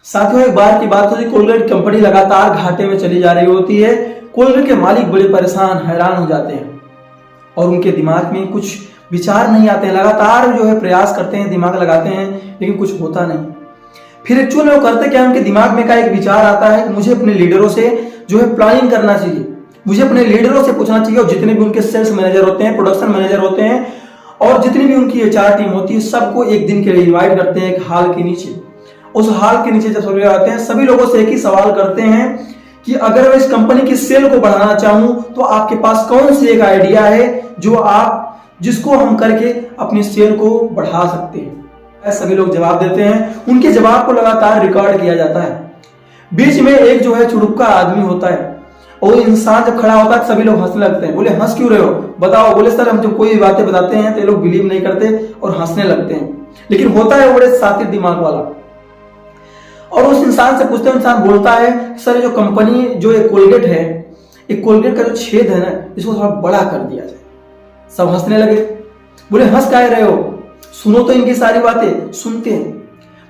साथियों, एक बार की बात होती है, कोलगेट कंपनी लगातार घाटे में चली जा रही होती है। कोलगेट के मालिक बड़े परेशान हैरान हो जाते हैं और उनके दिमाग में कुछ विचार नहीं आते हैं। लगातार जो है प्रयास करते हैं, दिमाग लगाते हैं, लेकिन कुछ होता नहीं। फिर एक्चुअल में वो करते क्या, उनके दिमाग में का एक विचार आता है कि मुझे अपने लीडरों से जो है प्लानिंग करना चाहिए, मुझे अपने लीडरों से पूछना चाहिए। और जितने भी उनके सेल्स मैनेजर होते हैं, प्रोडक्शन मैनेजर होते हैं और जितनी भी उनकी एचआर टीम होती है, सबको एक दिन के लिए इन्वाइट करते हैं एक हाल के नीचे। उस हाल के नीचे जब सभी लोग आते हैं, सभी लोगों से एक ही सवाल करते हैं कि अगर मैं इस कंपनी की सेल को बढ़ाना चाहूं तो आपके पास कौन सी एक आइडिया है जिसको हम करके अपनी सेल को बढ़ा सकते हैं। सभी लोग जवाब देते हैं, उनके जवाब को लगातार रिकॉर्ड किया जाता है। बीच में एक जो है चुड़ुक्का आदमी होता है और इंसान जब खड़ा होता है सभी लोग हंसने लगते हैं। बोले हंस क्यों रहे हो, बताओ। बोले सर हम जब कोई बातें बताते हैं तो ये लोग बिलीव नहीं करते और हंसने लगते हैं। लेकिन होता है बड़े सातिर दिमाग वाला। और उस इंसान से पूछते हैं, इंसान बोलता है सर जो कंपनी जो एक कोलगेट है, एक कोलगेट का जो छेद है ना, इसको थोड़ा बड़ा कर दिया जाए। सब हंसने लगे। बोले हंस काहे रहे हो, सुनो तो इनकी सारी बातें। सुनते हैं,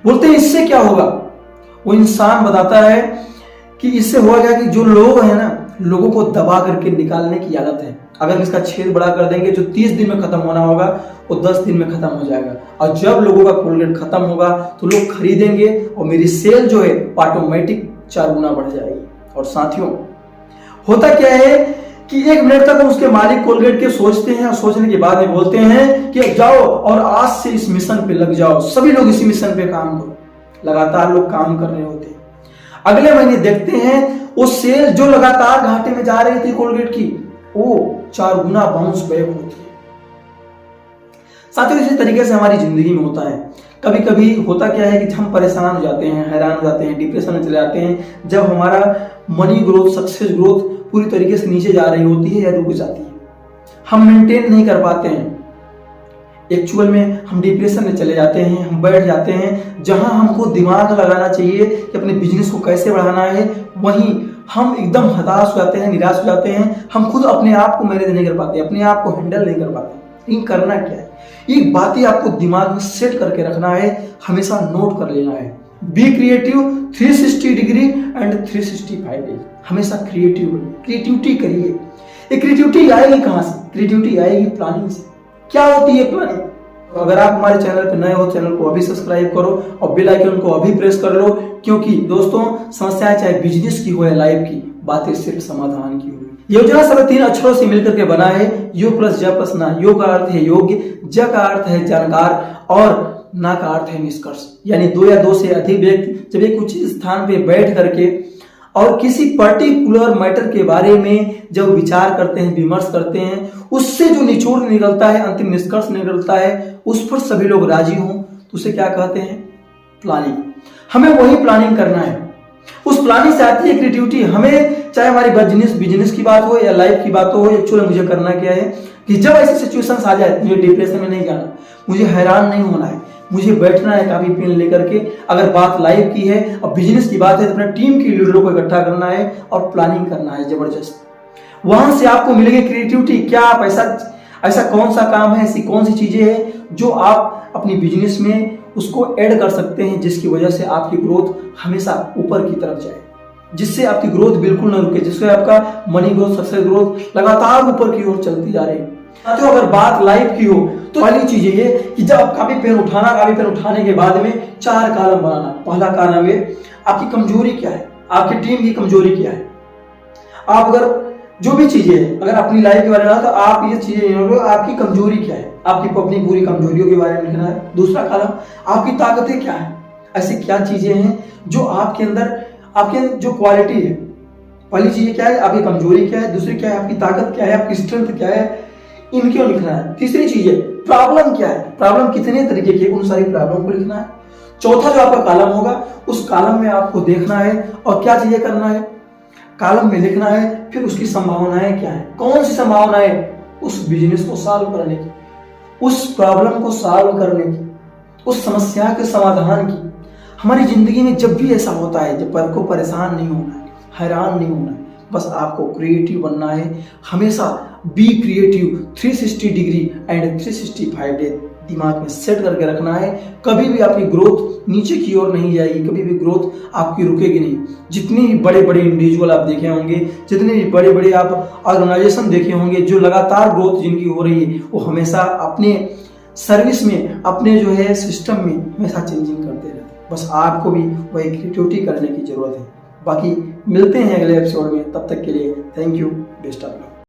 बोलते हैं इससे क्या होगा। वो इंसान बताता है कि इससे होगा क्या कि जो लोग हैं ना, लोगों को दबा करके निकालने की आदत है। अगर इसका छेद बड़ा कर देंगे, जो 30 दिन में खत्म होना होगा वो 10 दिन में खत्म हो जाएगा। और जब लोगों का कोलगेट खत्म होगा तो लोग खरीदेंगे और मेरी सेल जो है ऑटोमेटिक 4 गुना बढ़ जाएगी। और साथियों, होता क्या है कि 1 मिनट तक उसके मालिक कोलगेट के सोचते हैं और सोचने के बाद में बोलते हैं कि जाओ और आज से इस मिशन पे लग जाओ, सभी लोग इसी मिशन पे काम करो। लगातार लोग काम कर रहे होते हैं। अगले महीने देखते हैं वो सेल जो लगातार घाटे में जा रही थी कोलगेट की, वो 4 गुना बाउंस बैक होती है। साथियों, इसी तरीके से हमारी जिंदगी में होता है। कभी कभी होता क्या है कि हम परेशान हो जाते हैं, हैरान हो जाते हैं, डिप्रेशन में चले जाते हैं जब हमारा मनी ग्रोथ, सक्सेस ग्रोथ पूरी तरीके से नीचे जा रही होती है या रुक जाती है। हम मेंटेन नहीं कर पाते हैं। एक्चुअल में हम डिप्रेशन में चले जाते हैं, हम बैठ जाते हैं। जहां हमको दिमाग लगाना चाहिए कि अपने बिजनेस को कैसे बढ़ाना है, वहीं हम एकदम हताश हो जाते हैं, निराश हो जाते हैं। हम खुद अपने आप को मैनेज नहीं कर पाते, अपने आप को हैंडल नहीं कर पाते। लेकिन करना क्या है, ये बातें आपको दिमाग में सेट करके रखना है, हमेशा नोट कर लेना है। Be creative 360 degree and 365 days. हमेशा क्रिएटिव बनिए, क्रिएटिविटी करिए। ये क्रिएटिविटी आएगी कहां से? क्रिएटिविटी आएगी प्लानिंग से। क्या होती है प्लानिंग? तो अगर आप हमारे चैनल पर नए हो, चैनल को अभी सब्सक्राइब करो और बेल आइकन को अभी प्रेस कर लो, क्योंकि दोस्तों समस्याएं चाहे बिजनेस की हो या लाइफ की, बातें सिर्फ समाधान की होगी। योजना सब 3 अक्षरों से मिलकर के बना है, यो प्लस ज प्लस ना। यो का अर्थ है योग्य, ज का अर्थ है जानकार और ना का अर्थ है निष्कर्ष। यानी 2 या 2 से अधिक व्यक्ति जब एक उचित स्थान पे बैठ करके और किसी पर्टिकुलर मैटर के बारे में जब विचार करते हैं, विमर्श करते हैं, उससे जो निचोड़ निकलता है, अंतिम निष्कर्ष निकलता है, उस पर सभी लोग राजी हों, तो उसे क्या कहते हैं? प्लानिंग। हमें वही प्लानिंग करना है। उस प्लानिंग से आती है क्रिएटिविटी। हमें चाहे हमारी बिजनेस की बात हो या लाइफ की बात हो, एक्चुअली मुझे करना क्या है कि जब ऐसी सिचुएशंस आ जाए, मुझे डिप्रेशन में नहीं जाना, मुझे हैरान नहीं होना है, मुझे बैठना है कॉपी पेन लेकर के। अगर बात लाइफ की है और बिजनेस की बात है तो अपने टीम के लीडरों को इकट्ठा करना है और प्लानिंग करना है जबरदस्त। वहां से आपको मिलेगी क्रिएटिविटी। क्या आप ऐसा कौन सा काम है, ऐसी कौन सी चीजें हैं जो आप अपनी बिजनेस में उसको ऐड कर सकते हैं, जिसकी वजह से आपकी ग्रोथ हमेशा ऊपर की तरफ जाए, जिससे आपकी ग्रोथ बिल्कुल न रुके, जिससे आपका मनी ग्रोथ, सक्सेस ग्रोथ लगातार ऊपर की ओर चलती जा रही है। तो अगर बात लाइफ की हो तो पहली चीज ये कि जब आप कॉपी पेन उठाने के बाद में 4 कॉलम बनाना। पहला कॉलम है आपकी कमजोरी क्या है, आपकी टीम की कमजोरी क्या है। आप अगर जो भी चीजें हैं, अगर अपनी लाइफ के बारे में तो आप ये चीजें आपकी कमजोरी क्या है, आपकी अपनी पूरी कमजोरियों के बारे में लिखना है। दूसरा कॉलम आपकी ताकतें क्या है, ऐसी क्या चीजें हैं जो आपके अंदर, आपके जो क्वालिटी है। पहली चीज क्या है, आपकी कमजोरी क्या है, दूसरी क्या है, आपकी ताकत क्या है, आपकी स्ट्रेंथ क्या है, इनको लिखना है। तीसरी चीज है प्रॉब्लम क्या है, प्रॉब्लम कितने तरीके की, उन सारी प्रॉब्लम को लिखना है। चौथा जो आपका कॉलम होगा, उस कॉलम में आपको देखना है और क्या चीजें करना है, कॉलम में लिखना है। फिर उसकी संभावनाएं क्या है, कौन सी संभावनाएं उस बिजनेस को सॉल्व करने की, उस प्रॉब्लम को सॉल्व करने की, उस समस्या के समाधान की। हमारी जिंदगी में जब भी ऐसा होता है, जब आपको परेशान नहीं होना है, हैरान नहीं होना है, बस आपको क्रिएटिव बनना है। हमेशा be creative 360 degree and 365 days दिमाग में सेट करके रखना है। कभी भी आपकी ग्रोथ नीचे की ओर नहीं जाएगी, कभी भी ग्रोथ आपकी रुकेगी नहीं। जितने भी बड़े बड़े इंडिविजुअल आप देखे होंगे, जितने भी बड़े बड़े आप ऑर्गेनाइजेशन देखे होंगे, जो लगातार ग्रोथ जिनकी हो रही है, वो हमेशा अपने सर्विस में, अपने जो है सिस्टम में हमेशा चेंजिंग करते रहते हैं। बस आपको भी वही क्रिएटिविटी करने की जरूरत है। बाकी मिलते हैं अगले एपिसोड में, तब तक के लिए thank you, best of luck.